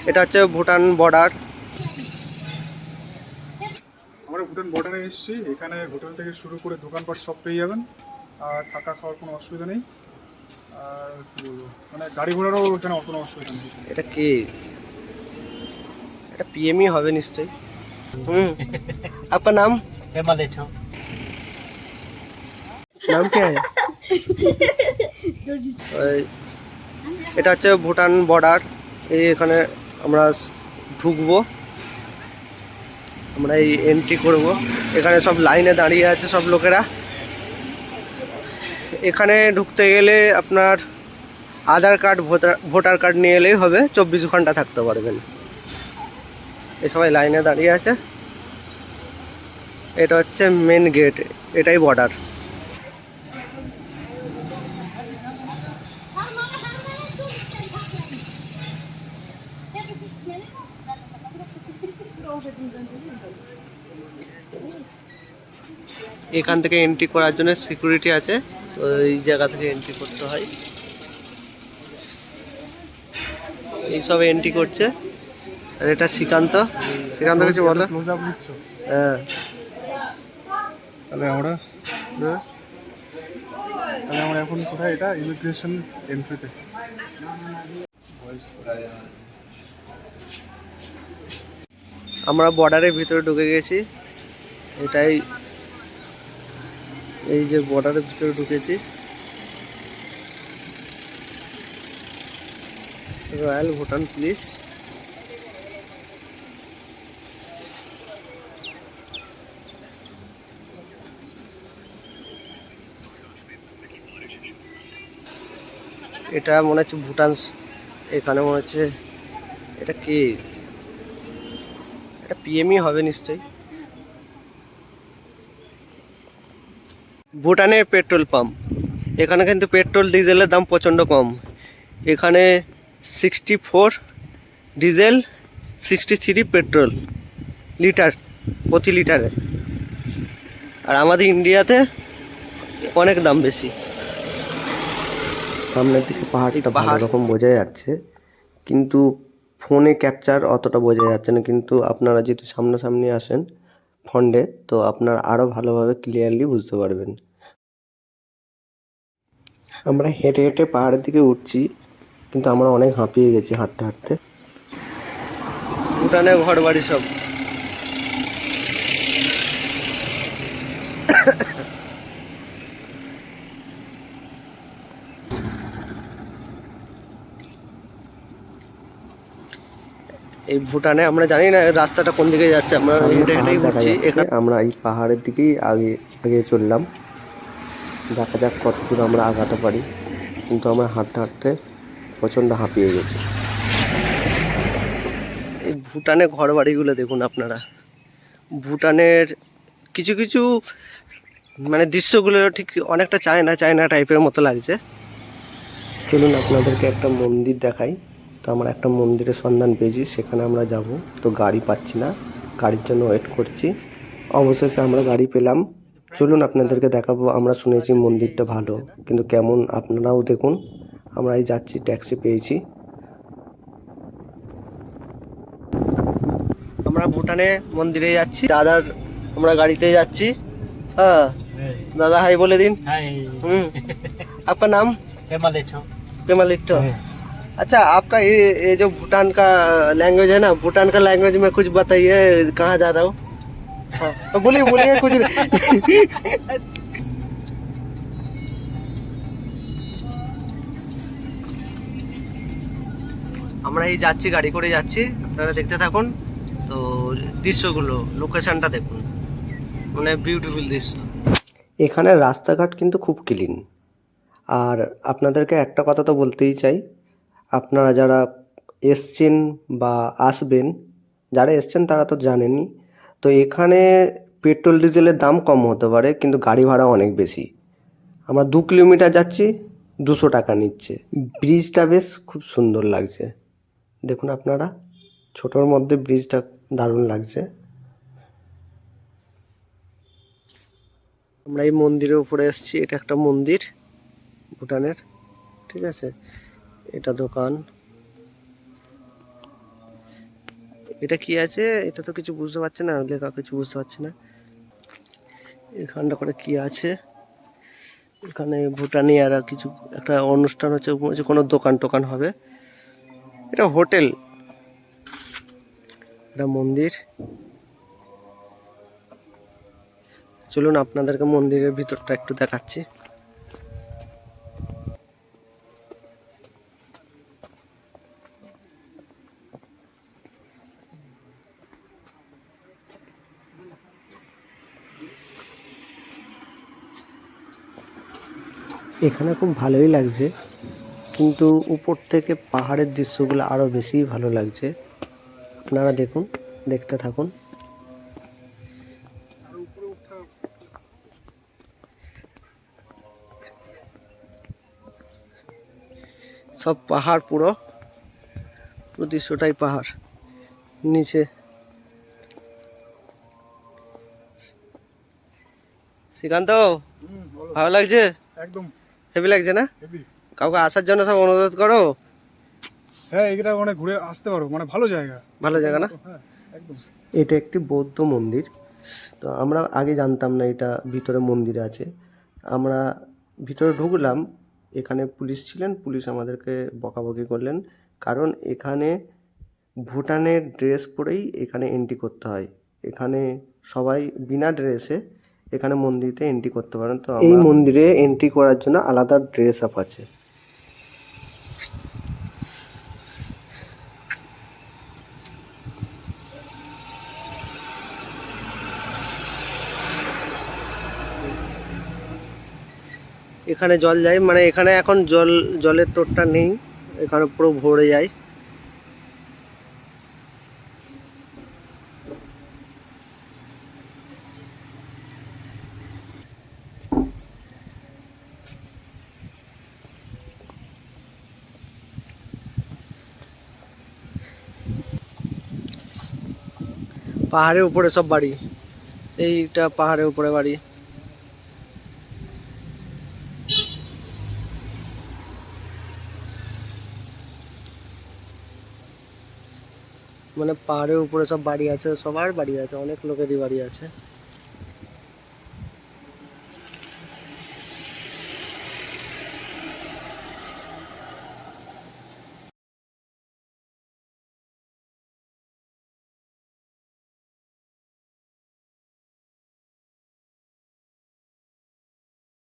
এটা হচ্ছে ভুটান বর্ডার। আমরা ভুটান বর্ডারে এসেছি। এখানে হোটেল থেকে শুরু করে দোকানপাট সব পেয়ে যাবেন, আর থাকা খাওয়ার কোনো অসুবিধা নেই। আর কি বলবো, মানে গাড়ি ঘোড়ারও এখানে কোনো অসুবিধা নেই। এটা কি, এটা পিএমই হবে নিশ্চয়ই। আপনার নাম? নাম কি আছে? এটা হচ্ছে ভুটান বর্ডার। এখানে আমরা ঢুকবো, আমরা এই এন্ট্রি করব। এখানে সব লাইনে দাঁড়িয়ে আছে সব লোকেরা। এখানে ঢুকতে গেলে আপনার আধার কার্ড, ভোটার কার্ড নিয়ে এলেই হবে, 24 ঘন্টা থাকতে পারবেন। এই সবাই লাইনে দাঁড়িয়ে আছে। এটা হচ্ছে মেন গেট, এটাই বর্ডার। এখান থেকে এন্ট্রি করার জন্য সিকিউরিটি আছে, তো এই জায়গা থেকে এন্ট্রি করতে হয়। এই সব এন্ট্রি করছে। আর এটা শ্রীকান্ত। শ্রীকান্ত কিছু বলো। ক্লোজ আপ নিচ্ছ? হ্যাঁ। তাহলে আমরা এখন কোথায়? এটা ইমিগ্রেশন এন্ট্রিতে। আমরা বর্ডারের ভিতরে ঢুকে গেছি। এটাই, এই যে বর্ডারের ভিতরে ঢুকেছি। Royal Bhutan police. এটা মনে হচ্ছে ভুটান। এখানে মনে হচ্ছে এটা কি, এটা পিএমই হবে নিশ্চয়ই। ভুটানের পেট্রোল পাম্প। এখানে কিন্তু পেট্রোল ডিজেলের দাম প্রচণ্ড কম। এখানে 64 ডিজেল, 63 পেট্রোল লিটার, প্রতি লিটারে। আর আমাদের ইন্ডিয়াতে অনেক দাম বেশি। সামনের দিকে পাহাড়টা ভালো রকম বোঝা যাচ্ছে, কিন্তু ফোনে ক্যাপচার অতটা বোঝা যাচ্ছে না। কিন্তু আপনারা যেহেতু সামনাসামনি আসেন ফন্ডে, তো আপনারা আরও ভালোভাবে ক্লিয়ারলি বুঝতে পারবেন। আমরা হেঁটে হেঁটে পাহাড়ের দিকে উঠছি, কিন্তু আমরা অনেক হাঁপিয়ে গেছি হাঁটতে হাঁটতে। ভুটানে ঘর বাড়ি সব। এই ভুটানে আমরা জানি না রাস্তাটা কোন দিকে যাচ্ছে, আমরা হেঁটে হেঁটেই ঘুরছি। আমরা এই পাহাড়ের দিকেই আগে আগে চললাম। দেখা যাক কতদূর আমরা আগাতে পারি, কিন্তু আমরা হাঁটতে হাঁটতে প্রচণ্ড হাঁপিয়ে গেছি। এই ভুটানে ঘর বাড়িগুলো দেখুন আপনারা। ভুটানের কিছু কিছু মানে দৃশ্যগুলো ঠিক অনেকটা চায়না টাইপের মতো লাগছে। চলুন আপনাদেরকে একটা মন্দির দেখাই। তো আমরা একটা মন্দিরের সন্ধান পেয়েছি, সেখানে আমরা যাব। তো গাড়ি পাচ্ছি না, গাড়ির জন্য ওয়েট করছি। অবশেষে আমরা গাড়ি পেলাম। চলুন আপনাদেরকে দেখাবো। আমরা শুনেছি মন্দিরটা ভালো, কিন্তু কেমন আপনারাও দেখুন। আমরা এই যাচ্ছি, ট্যাক্সি পেয়েছি। আমরা ভুটানে মন্দিরে যাচ্ছি, দাদার আমরা গাড়িতে যাচ্ছি। हाँ दादा हाय बोले दिन। आपका नाम? पेमालिट्टो। अच्छा, आपका ये जो भूटान का लैंग्वेज है ना, भूटान का लैंग्वेज में कुछ बताइए, कहाँ जा रहा हूँ। हाँ बोलिए बोलिए कुछ। আমরা এই যাচ্ছি, গাড়ি করে যাচ্ছি, আপনারা দেখতে থাকুন। তো দৃশ্যগুলো, লোকেশনটা দেখুন, মানে বিউটিফুল দৃশ্য। এখানে রাস্তাঘাট কিন্তু খুব ক্লিন। আর আপনাদেরকে একটা কথা তো বলতেই চাই, আপনারা যারা এসছেন বা আসবেন, যারা এসছেন তারা তো জানেনই। তো এখানে পেট্রোল ডিজেলের দাম কম হতে পারে, কিন্তু গাড়ি ভাড়া অনেক বেশি। আমরা 2 কিলোমিটার যাচ্ছি, 200 টাকা নিচ্ছে। ব্রিজটা বেশ খুব সুন্দর লাগছে, দেখুন আপনারা। ছোটোর মধ্যে ব্রিজটা দারুণ লাগছে। আমরা এই মন্দিরের উপরে এসেছি। এটা একটা মন্দির ভুটানের, ঠিক আছে। এটা দোকান। এটা কি আছে এটা তো কিছু বুঝতে পারছি না, লেখা কিছু বুঝতে পারছি না। এখানটা করে কি আছে, এখানে ভুটানি আর কিছু একটা অনুষ্ঠান হচ্ছে, মনে হচ্ছে কোনো দোকান টোকান হবে। এটা হোটেল, এটা মন্দির। চলুন আপনাদেরকে মন্দিরের ভিতরটা একটু দেখাচ্ছি। এখানে খুব ভালোই লাগছে, কিন্তু উপর থেকে পাহাড়ের দৃশ্যগুলো আরো বেশি ভালো লাগছে। আপনারা দেখুন, দেখতে থাকুন। আর উপরে উঠা সব পাহাড়, পুরো পুরো দৃশ্যটাই পাহাড়। নিচে শ্রীকান্ত, বলো। ভালো লাগছে? একদম হেভি লাগছে না? হেভি। কাউকে আসার জন্য সব অনুরোধ করো। হ্যাঁ, এটা মানে ঘুরে আসতে পারো, মানে ভালো জায়গা। ভালো জায়গা না? হ্যাঁ, একদম। এটা একটি বৌদ্ধ মন্দির। তো আমরা আগে জানতাম না এটা ভিতরে মন্দির আছে। আমরা ভিতরে ঢুকলাম, এখানে পুলিশ ছিলেন, পুলিশ আমাদেরকে বকাবকি করলেন, কারণ এখানে ভুটানের ড্রেস পরেই এখানে এন্ট্রি করতে হয়। এখানে সবাই বিনা ড্রেসে এখানে মন্দিরে এন্ট্রি করতে পারেন। তো এই মন্দিরে এন্ট্রি করার জন্য আলাদা ড্রেস আপ আছে। এখানে জল যায়, মানে এখানে এখন জলের তোড়টা নেই, এখানে পুরো ভরে যায়। পাহাড়ের উপরে সব বাড়ি, এইটা পাহাড়ের উপরে বাড়ি। মানে পাহাড়ের উপরে সব বাড়ি আছে, সবার বাড়ি আছে, অনেক লোকেরই বাড়ি আছে।